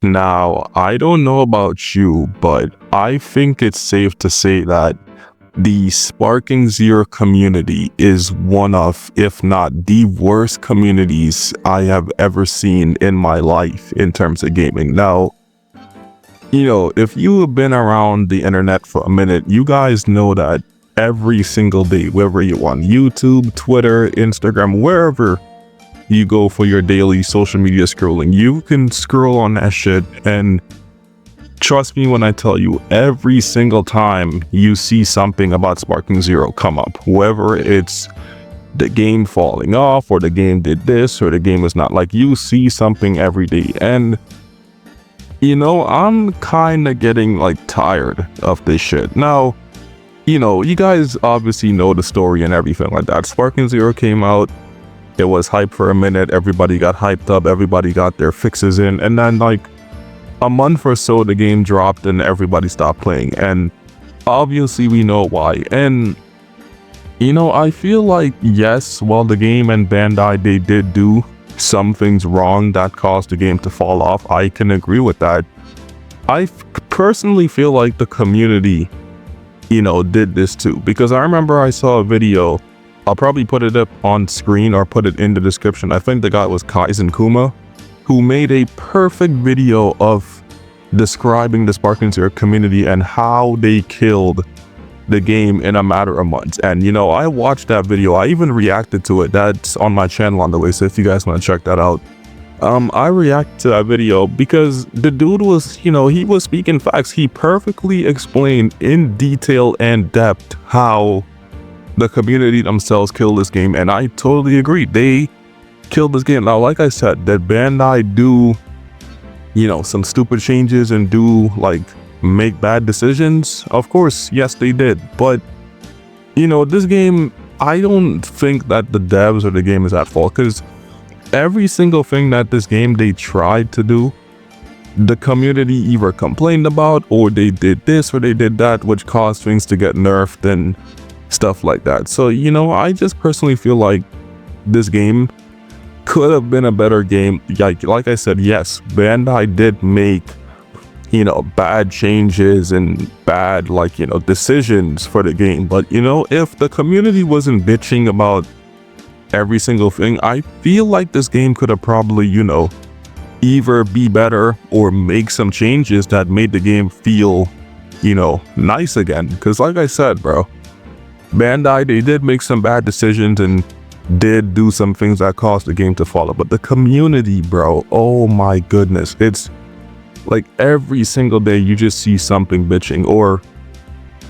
Now, I don't know about you, but I think it's safe to say that the Sparking Zero community is one of, if not the worst communities I have ever seen in my life in terms of gaming. Now, if you have been around the internet for a minute, you guys know that every single day, whether you're on YouTube, Twitter, Instagram, wherever you go for your daily social media scrolling, you can scroll on that shit, and trust me when I tell you, every single time you see something about Sparking Zero come up, whether it's the game falling off or the game did this or the game is not, like, you see something every day. And I'm kind of getting like tired of this shit. Now, you guys obviously know the story and everything like that. Sparking Zero came out, it was hype for a minute, everybody got hyped up, everybody got their fixes in, and then like a month or so the game dropped and everybody stopped playing, and obviously we know why. And I feel like, yes, while the game and Bandai, they did do some things wrong that caused the game to fall off, I can agree with that. I personally feel like the community did this too, because I remember I saw a video, I'll probably put it up on screen or put it in the description. I think the guy was Kaizen Kuma, who made a perfect video of describing the Sparking Zero community and how they killed the game in a matter of months. And I watched that video, I even reacted to it. That's on my channel on the way, so if you guys want to check that out. I reacted to that video because the dude was, he was speaking facts. He perfectly explained in detail and depth how the community themselves killed this game, and I totally agree. They killed this game. Now, like I said, that Bandai do, some stupid changes and do like make bad decisions. Of course, yes, they did. But, this game, I don't think that the devs or the game is at fault, because every single thing that this game they tried to do, the community either complained about, or they did this or they did that, which caused things to get nerfed and stuff like that. So, I just personally feel like this game could have been a better game. Like I said, yes, Bandai did make bad changes and bad decisions for the game, but if the community wasn't bitching about every single thing, I feel like this game could have probably either be better or make some changes that made the game feel nice again. Because like I said, bro, Bandai, they did make some bad decisions and did do some things that caused the game to fall apart. But the community, bro, oh my goodness, it's like every single day you just see something bitching. Or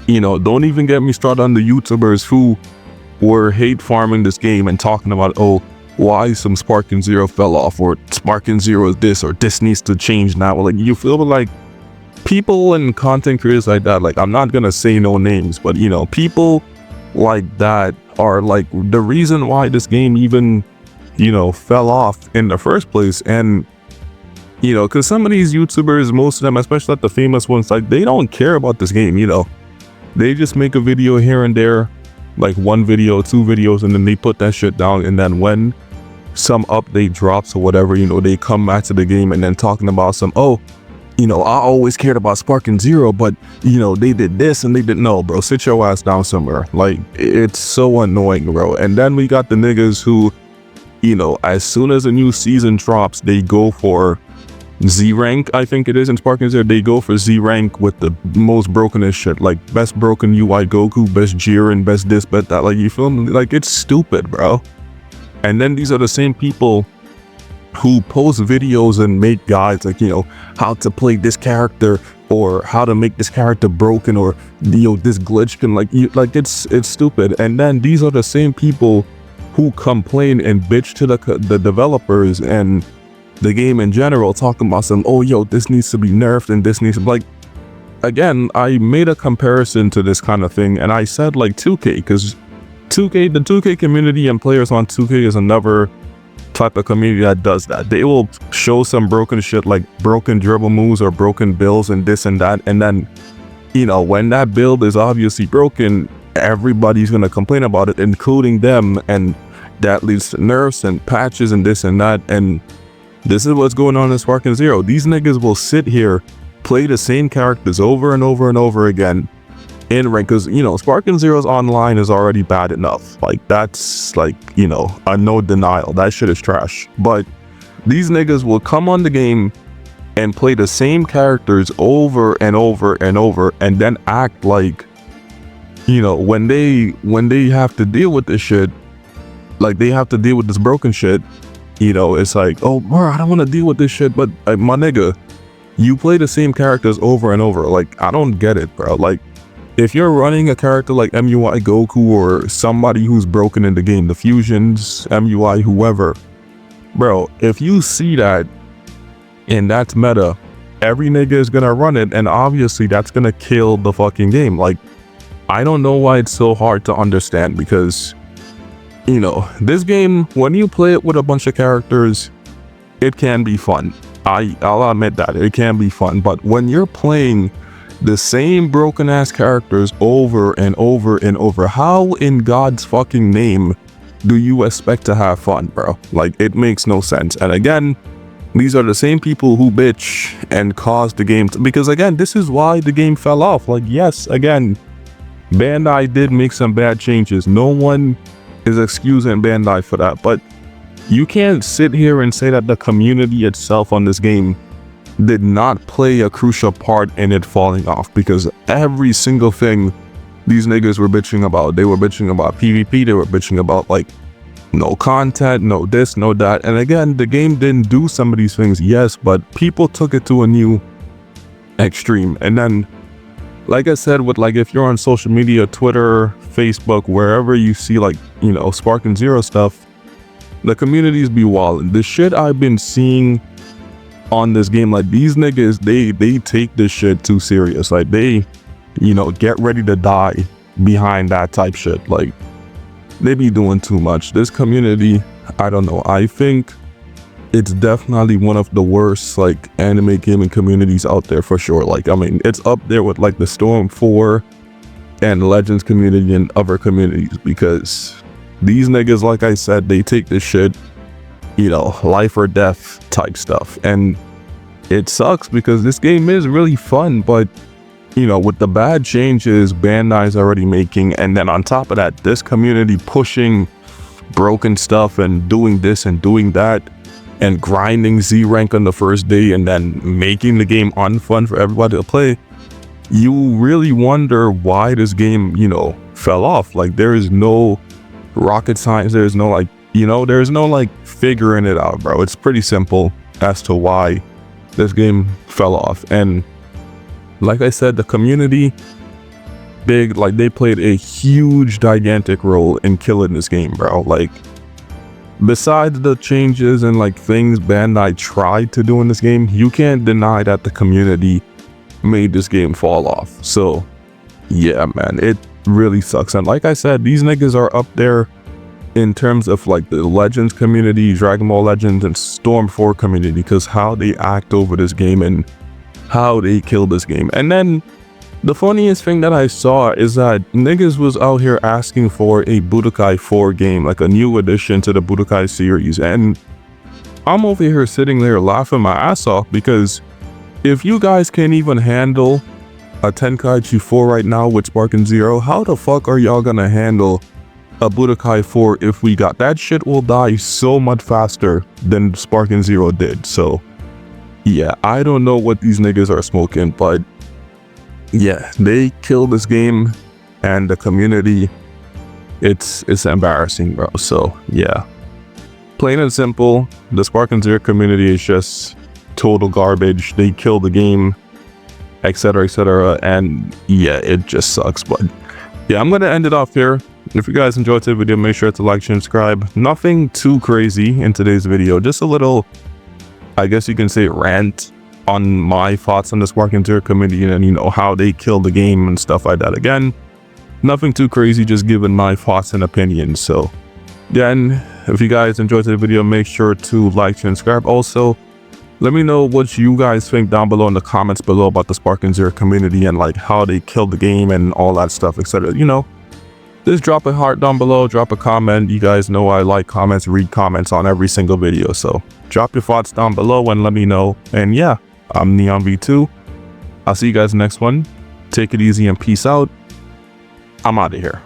don't even get me started on the YouTubers who were hate farming this game and talking about, oh, why some Sparking Zero fell off, or Sparking Zero is this, or this needs to change now. Like, you feel like people and content creators like that, like, I'm not gonna say no names, but people like that are like the reason why this game even fell off in the first place. And because some of these YouTubers, most of them, especially like the famous ones, like, they don't care about this game. They just make a video here and there, like one video, two videos, and then they put that shit down. And then when some update drops or whatever, they come back to the game and then talking about some, oh, I always cared about Sparking Zero, but they did this and they didn't. No, bro, sit your ass down somewhere. Like, it's so annoying, bro. And then we got the niggas who, as soon as a new season drops, they go for Z rank, I think it is in Sparking Zero. They go for Z rank with the most brokenest shit, like best broken UI Goku, best Jiren, best this, best that. Like, you feel me? Like, it's stupid, bro. And then these are the same people who post videos and make guides like, how to play this character, or how to make this character broken, or this glitch can it's stupid. And then these are the same people who complain and bitch to the developers and the game in general, talking about some, oh, yo, this needs to be nerfed and this needs to, like, again, I made a comparison to this kind of thing, and I said like 2K, because the 2K community and players on 2K is another type of community that does that. They will show some broken shit, like broken dribble moves or broken builds and this and that, and then when that build is obviously broken, everybody's gonna complain about it, including them, and that leads to nerfs and patches and this and that. And This is what's going on in SparkingZero. These niggas will sit here, play the same characters over and over and over again in rank, because, you know, SparkingZero's online is already bad enough. Like, that's like, you know, a no denial. That shit is trash. But these niggas will come on the game and play the same characters over and over and over, and then act like, you know, when they have to deal with this shit, like they have to deal with this broken shit, you know, it's like, oh, bro, I don't want to deal with this shit. But my nigga, you play the same characters over and over. Like, I don't get it, bro. Like, if you're running a character like MUI Goku or somebody who's broken in the game, the Fusions, MUI, whoever, bro, if you see that and that's meta, every nigga is gonna run it, and obviously that's gonna kill the fucking game. Like, I don't know why it's so hard to understand, because, you know, this game, when you play it with a bunch of characters, it can be fun. I'll admit that, it can be fun. But when you're playing the same broken ass characters over and over and over, how in God's fucking name do you expect to have fun, bro? Like, it makes no sense. And again, these are the same people who bitch and cause the game to, because again, this is why the game fell off. Like, yes, again, Bandai did make some bad changes. No one is excusing Bandai for that, but you can't sit here and say that the community itself on this game did not play a crucial part in it falling off, because every single thing these niggas were bitching about, they were bitching about PvP, they were bitching about, like, no content, no this, no that. And again, the game didn't do some of these things, yes, but people took it to a new extreme. And then, like I said, with, like, if you're on social media, Twitter, Facebook, wherever you see, like, you know, SparkingZero stuff, the communities be wildin'. The shit I've been seeing on this game, like, these niggas, they take this shit too serious. Like, they, you know, get ready to die behind that type shit. Like, they be doing too much. This community, I don't know, I think it's definitely one of the worst, like, anime gaming communities out there for sure. Like, I mean, it's up there with, like, the Storm 4 and Legends community and other communities, because these niggas, like I said, they take this shit, you know, life or death type stuff. And it sucks, because this game is really fun, but, you know, with the bad changes Bandai's already making, and then on top of that, this community pushing broken stuff and doing this and doing that and grinding Z rank on the first day and then making the game unfun for everybody to play, you really wonder why this game, you know, fell off. Like, there is no rocket science, there's no, like, you know, there's no, like, figuring it out, bro. It's pretty simple as to why this game fell off. And like I said, the community, big, like, they played a huge, gigantic role in killing this game, bro. Like, besides the changes and, like, things Bandai tried to do in this game, you can't deny that the community made this game fall off. So yeah, man, it really sucks. And like I said, these niggas are up there in terms of, like, the Legends community, Dragon Ball Legends, and Storm 4 community, because how they act over this game and how they kill this game. And then the funniest thing that I saw is that niggas was out here asking for a Budokai 4 game, like a new addition to the Budokai series. And I'm over here sitting there laughing my ass off, because if you guys can't even handle a Tenkaichi 4 right now with SparkingZero, how the fuck are y'all gonna handle a Budokai 4 if we got that shit? Will die so much faster than SparkingZero did. So yeah, I don't know what these niggas are smoking, but yeah, they killed this game, and the community, it's embarrassing, bro. So yeah, plain and simple, the SparkingZero community is just total garbage. They killed the game, etc, etc, and yeah, it just sucks. But yeah, I'm gonna end it off here. If you guys enjoyed the video, make sure to like, share, and subscribe. Nothing too crazy in today's video, just a little, I guess you can say, rant on my thoughts on the SparkingZero community and, you know, how they kill the game and stuff like that. Again, nothing too crazy, just giving my thoughts and opinions. So again, if you guys enjoyed the video, make sure to like, share, and subscribe. Also, let me know what you guys think down below in the comments below about the SparkingZero community and, like, how they killed the game and all that stuff, etc. You know, just drop a heart down below, drop a comment. You guys know I like comments, read comments on every single video. So Drop your thoughts down below and let me know. And yeah, I'm Neon V2. I'll see you guys next one. Take it easy and peace out. I'm out of here.